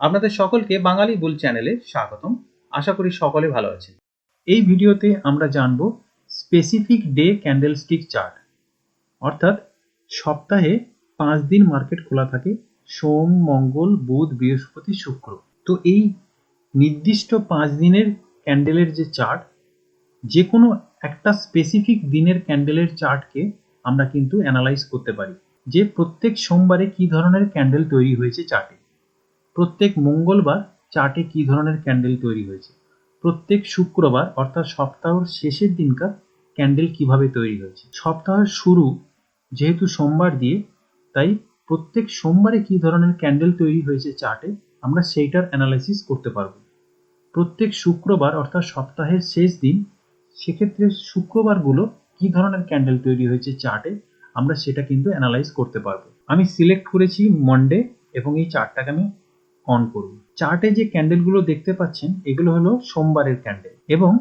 আপনাদের সকলকে বাঙালি বুল চ্যানেলে স্বাগতম। আশা করি সকলে ভালো আছেন। এই ভিডিওতে আমরা জানব স্পেসিফিক ডে ক্যান্ডেলস্টিক চার্ট, অর্থাৎ সপ্তাহে 5 দিন মার্কেট খোলা থাকে, সোম, মঙ্গল, বুধ, বৃহস্পতি, শুক্র। তো এই নির্দিষ্ট 5 দিনের ক্যান্ডেলের যে চার্ট, যে কোনো একটা স্পেসিফিক দিনের ক্যান্ডেলের চার্টকে আমরা কিন্তু অ্যানালাইজ করতে পারি, যে প্রত্যেক সোমবারে কি ধরনের ক্যান্ডেল তৈরি হয়েছে চার্টে, প্রত্যেক মঙ্গলবার চার্টে কি ধরনের ক্যান্ডেল তৈরি হয়েছে, প্রত্যেক শুক্রবার অর্থাৎ সপ্তাহের শেষের দিনকার ক্যান্ডেল কিভাবে তৈরি হয়েছে। সপ্তাহের শুরু যেহেতু সোমবার দিয়ে, তাই প্রত্যেক সোমবারে কি ধরনের ক্যান্ডেল তৈরি হয়েছে চার্টে আমরা সেইটার অ্যানালাইসিস করতে পারবো। প্রত্যেক শুক্রবার অর্থাৎ সপ্তাহের শেষ দিন, সেক্ষেত্রে শুক্রবারগুলো কি ধরনের ক্যান্ডেল তৈরি হয়েছে চার্টে আমরা সেটা কিন্তু অ্যানালাইজ করতে পারবো। আমি সিলেক্ট করেছি মন্ডে এবং এই চার্টটাকে আমি অন করব। চার্টে যে ক্যান্ডেলগুলো দেখতে পাচ্ছেন এগুলো হলো সোমবারের ক্যান্ডেল, এবং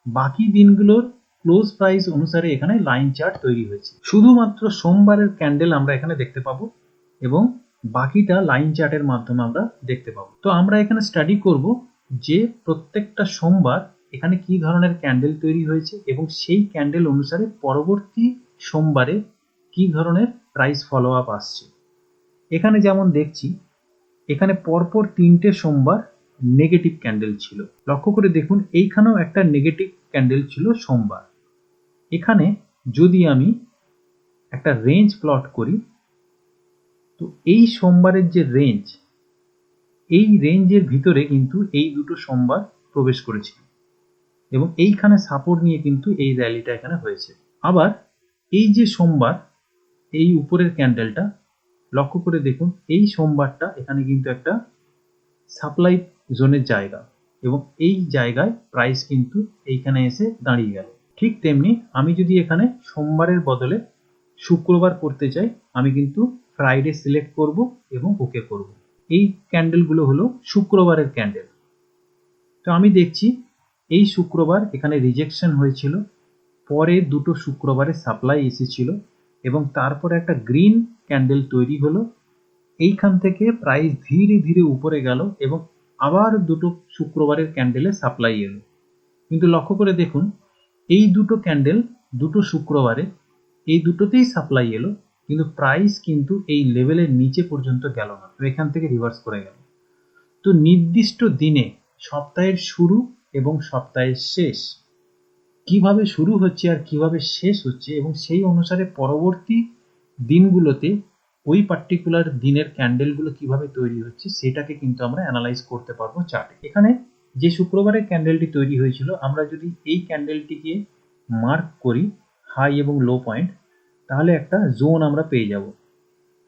বাকি দিনগুলোর ক্লোজ প্রাইস অনুসারে এখানে লাইন চার্ট তৈরি হয়েছে। শুধুমাত্র সোমবারের ক্যান্ডেল আমরা এখানে দেখতে পাবো এবং বাকিটা লাইন চার্টের মাধ্যমে আমরা দেখতে পাবো। তো আমরা এখানে স্টাডি করব যে প্রত্যেকটা সোমবার এখানে কি ধরনের ক্যান্ডেল তৈরি হয়েছে এবং সেই ক্যান্ডেল অনুসারে পরবর্তী সোমবারে কি ধরনের প্রাইস ফলো আপ আসছে। এখানে যেমন দেখছি, এখানে পরপর 3টে সোমবার নেগেটিভ ক্যান্ডেল ছিল। লক্ষ্য করে দেখুন, এইখানেও একটা নেগেটিভ ক্যান্ডেল ছিল সোমবার। এখানে যদি আমি একটা রেঞ্জ প্লট করি, তো এই সোমবারের যে রেঞ্জ, এই রেঞ্জের ভিতরে কিন্তু এই দুটো সোমবার প্রবেশ করেছিল এবং এইখানে সাপোর্ট নিয়ে কিন্তু এই র্যালিটা এখানে হয়েছে। আবার এই যে সোমবার, এই উপরের ক্যান্ডেলটা লক্ষ্য করে দেখুন, এই সোমবারটা এখানে কিন্তু একটা সাপ্লাই জোনের জায়গা এবং এই জায়গায় প্রাইস কিন্তু এইখানে এসে দাঁড়িয়ে গেল। ঠিক তেমনি আমি যদি এখানে সোমবারের বদলে শুক্রবার করতে চাই, আমি কিন্তু ফ্রাইডে সিলেক্ট করব এবং ওকে করব। এই ক্যান্ডেলগুলো হলো শুক্রবারের ক্যান্ডেল। তো আমি দেখছি এই শুক্রবার এখানে রিজেকশন হয়েছিল, পরে দুটো শুক্রবারে সাপ্লাই এসেছিল এবং তারপরে একটা গ্রিন ক্যান্ডেল তৈরি হলো। এইখান থেকে প্রাইস ধীরে ধীরে উপরে গেল এবং আবার দুটো শুক্রবারের ক্যান্ডেলে সাপ্লাই এলো। কিন্তু লক্ষ্য করে দেখুন, এই দুটো ক্যান্ডেল দুটো শুক্রবারে এই দুটোতেই সাপ্লাই এলো, কিন্তু প্রাইস কিন্তু এই লেভেলের নিচে পর্যন্ত গেল না, এখান থেকে রিভার্স করে গেল। তো নির্দিষ্ট দিনে সপ্তাহের শুরু এবং সপ্তাহের শেষ কিভাবে শুরু হচ্ছে আর কিভাবে শেষ হচ্ছে এবং সেই অনুসারে পরবর্তী দিনগুলোতে ওই পার্টিকুলার দিনের ক্যান্ডেলগুলো কিভাবে তৈরি হচ্ছে সেটাকে কিন্তু আমরা অ্যানালাইজ করতে পারবো চার্টে। এখানে যে শুক্রবারের ক্যান্ডেলটি তৈরি হয়েছিল, আমরা যদি এই ক্যান্ডেলটিকে মার্ক করি হাই এবং লো পয়েন্ট, তাহলে একটা জোন আমরা পেয়ে যাব।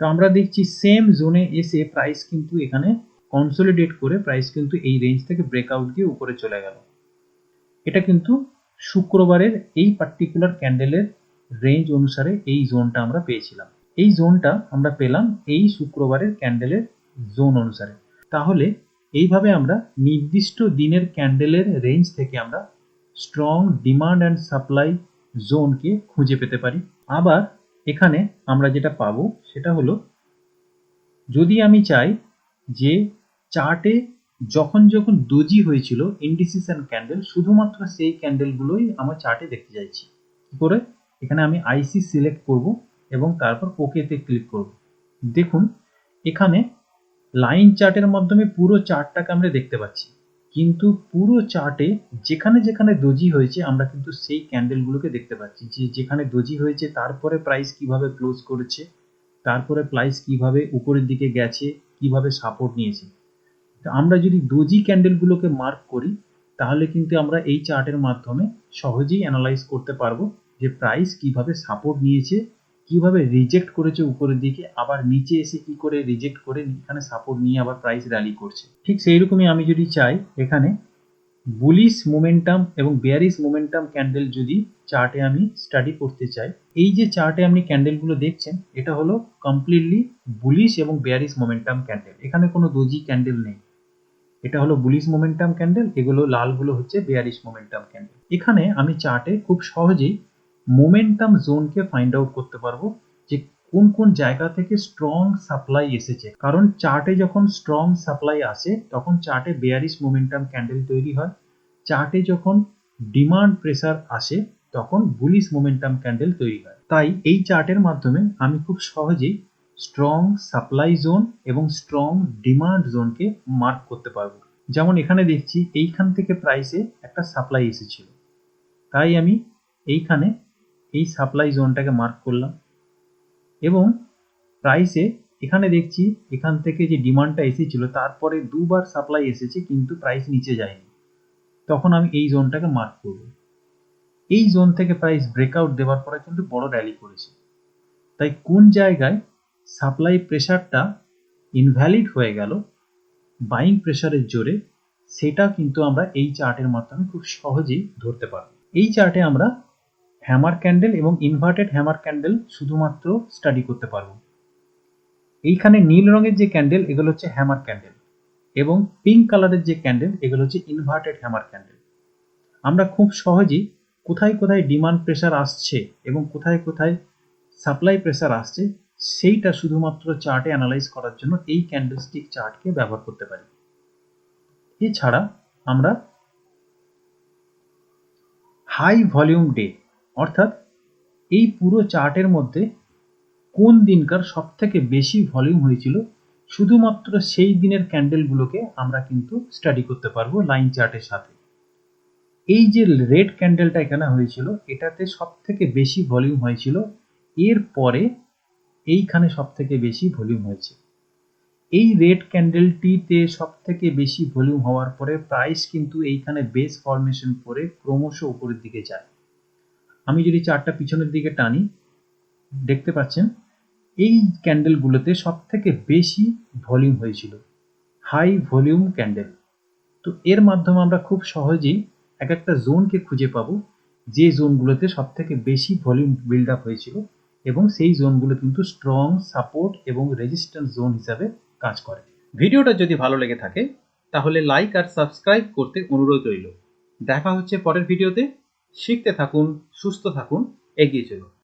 তো আমরা দেখছি সেম জোনে এসে প্রাইস কিন্তু এখানে কনসলিডেট করে প্রাইস কিন্তু এই রেঞ্জ থেকে ব্রেকআউট দিয়ে উপরে চলে গেল। এটা কিন্তু শুক্রবারের এই পার্টিকুলার ক্যান্ডেলের রেঞ্জ অনুসারে এই জোনটা আমরা পেয়েছিলাম। এই জোনটা আমরা পেলাম এই শুক্রবারের ক্যান্ডেলের জোন অনুসারে। তাহলে এইভাবে আমরা নির্দিষ্ট দিনের ক্যান্ডেলের রেঞ্জ থেকে আমরা স্ট্রং ডিমান্ড অ্যান্ড সাপ্লাই জোনকে খুঁজে পেতে পারি। আবার এখানে আমরা যেটা পাবো সেটা হলো, যদি আমি চাই যে চার্টে যখন যখন ডোজি হয়েছিল ইনডিসিশন ক্যান্ডেল, শুধুমাত্র সেই ক্যান্ডেলগুলোই আমার চার্টে দেখতে চাইছি, কি করে? এখানে আমি আইসি সিলেক্ট করব এবং তারপর ওকেতে ক্লিক করব। দেখুন এখানে লাইন চার্টের মাধ্যমে পুরো চার্টটাকে আমরা দেখতে পাচ্ছি, কিন্তু পুরো চার্টে যেখানে যেখানে ডোজি হয়েছে আমরা কিন্তু সেই ক্যান্ডেলগুলোকে দেখতে পাচ্ছি, যে যেখানে ডোজি হয়েছে তারপরে প্রাইস কিভাবে ক্লোজ করেছে, তারপরে প্রাইস কিভাবে উপরের দিকে গেছে, কিভাবে সাপোর্ট নিয়েছে। তো আমরা যদি ডোজি ক্যান্ডেলগুলোকে মার্ক করি, তাহলে কিন্তু আমরা এই চার্টের মাধ্যমে সহজেই অ্যানালাইজ করতে পারবো যে প্রাইস কিভাবে সাপোর্ট নিয়েছে, কিভাবে রিজেক্ট করেছে উপরের দিকে, আবার নিচে এসে কি করে রিজেক্ট করে এখানে সাপোর্ট নিয়ে আবার প্রাইস র্যালি করছে। ঠিক সেই রকমই আমি যদি চাই এখানে বুলিশ মোমেন্টাম এবং বেয়ারিশ মোমেন্টাম ক্যান্ডেল যদি চার্টে আমি স্টাডি করতে চাই, এই যে চার্টে আপনি ক্যান্ডেলগুলো দেখছেন এটা হলো কমপ্লিটলি বুলিশ এবং বেয়ারিশ মোমেন্টাম ক্যান্ডেল। এখানে কোনো ডোজি ক্যান্ডেল নেই, এটা হলো বুলিশ মোমেন্টাম ক্যান্ডেল, এগুলো লালগুলো হচ্ছে বেয়ারিশ মোমেন্টাম ক্যান্ডেল। এখানে আমি চার্টে খুব সহজেই মোমেন্টাম জোনকে ফাইন্ড আউট করতে পারবো যে কোন কোন জায়গা থেকে স্ট্রং সাপ্লাই এসেছে। কারণ চার্টে যখন স্ট্রং সাপ্লাই আসে তখন চার্টে বেয়ারিশ মোমেন্টাম ক্যান্ডেল তৈরি হয়, চার্টে যখন ডিমান্ড প্রেসার আসে তখন বুলিশ মোমেন্টাম ক্যান্ডেল তৈরি হয়। তাই এই চার্টের মাধ্যমে আমি খুব সহজেই স্ট্রং সাপ্লাই জোন এবং স্ট্রং ডিমান্ড জোনকে মার্ক করতে পারবো। যেমন এখানে দেখছি এইখান থেকে প্রাইসে একটা সাপ্লাই এসেছিল, তাই আমি এইখানে এই সাপ্লাই জোনটাকে মার্ক করলাম এবং প্রাইসে এখানে দেখছি এখান থেকে যে ডিমান্ডটা এসেছিল তারপরে দুবার সাপ্লাই এসেছে কিন্তু প্রাইস নিচে যায়নি, তখন আমি এই জোনটাকে মার্ক করব। এই জোন থেকে প্রাইস ব্রেকআউট দেওয়ার পরে কিন্তু বড় র্যালি করেছে, তাই কোন জায়গায় সাপ্লাই প্রেসারটা ইনভ্যালিড হয়ে গেল বাইং প্রেসারের জোরে, সেটা কিন্তু আমরা এই চার্টের মাধ্যমে খুব সহজেই ধরতে পারব। এই চার্টে আমরা হ্যামার ক্যান্ডেল এবং ইনভার্টেড হ্যামার ক্যান্ডেল শুধুমাত্র স্টাডি করতে পারবো। এইখানে নীল রঙের যে ক্যান্ডেল এগুলো হচ্ছে হ্যামার ক্যান্ডেল এবং পিঙ্ক কালারের যে ক্যান্ডেল এগুলো হচ্ছে ইনভার্টেড হ্যামার ক্যান্ডেল। আমরা খুব সহজেই কোথায় কোথায় ডিমান্ড প্রেসার আসছে এবং কোথায় কোথায় সাপ্লাই প্রেসার আসছে সেইটা শুধুমাত্র চার্টে অ্যানালাইজ করার জন্য এই ক্যান্ডেলস্টিক চার্টকে ব্যবহার করতে পারি। এছাড়া আমরা হাই ভলিউম ডে অর্থাৎ এই পুরো চার্টের মধ্যে কোন দিনকার সব থেকে বেশি ভলিউম হয়েছিল শুধুমাত্র সেই দিনের ক্যান্ডেলগুলোকে আমরা কিন্তু স্টাডি করতে পারবো লাইন চার্টের সাথে। এই যে রেড ক্যান্ডেলটা এখানে হয়েছিল এটাতে সব থেকে বেশি ভলিউম হয়েছিল, এর পরে এইখানে সব থেকে বেশি ভলিউম হয়েছে। এই রেড ক্যান্ডেলটিতে সব থেকে বেশি ভলিউম হওয়ার পরে প্রাইস কিন্তু এইখানে বেস ফরমেশন করে ক্রমশ উপরের দিকে যায়। আমি যদি চার্টটা পিছনের দিকে টানি দেখতে পাচ্ছেন এই ক্যান্ডেলগুলোতে সব থেকে বেশি ভলিউম হয়েছিল, হাই ভলিউম ক্যান্ডেল। তো এর মাধ্যমে আমরা খুব সহজেই এক একটা জোনকে খুঁজে পাবো যে জোনগুলোতে সব থেকে বেশি ভলিউম বিল্ড আপ হয়েছিল এবং সেই জোনগুলো কিন্তু স্ট্রং সাপোর্ট এবং রেজিস্ট্যান্স জোন হিসাবে কাজ করে। ভিডিওটা যদি ভালো লেগে থাকে তাহলে লাইক আর সাবস্ক্রাইব করতে অনুরোধ রইল। দেখা হচ্ছে পরের ভিডিওতে। শিখতে থাকুন, সুস্থ থাকুন, এগিয়ে চলুন।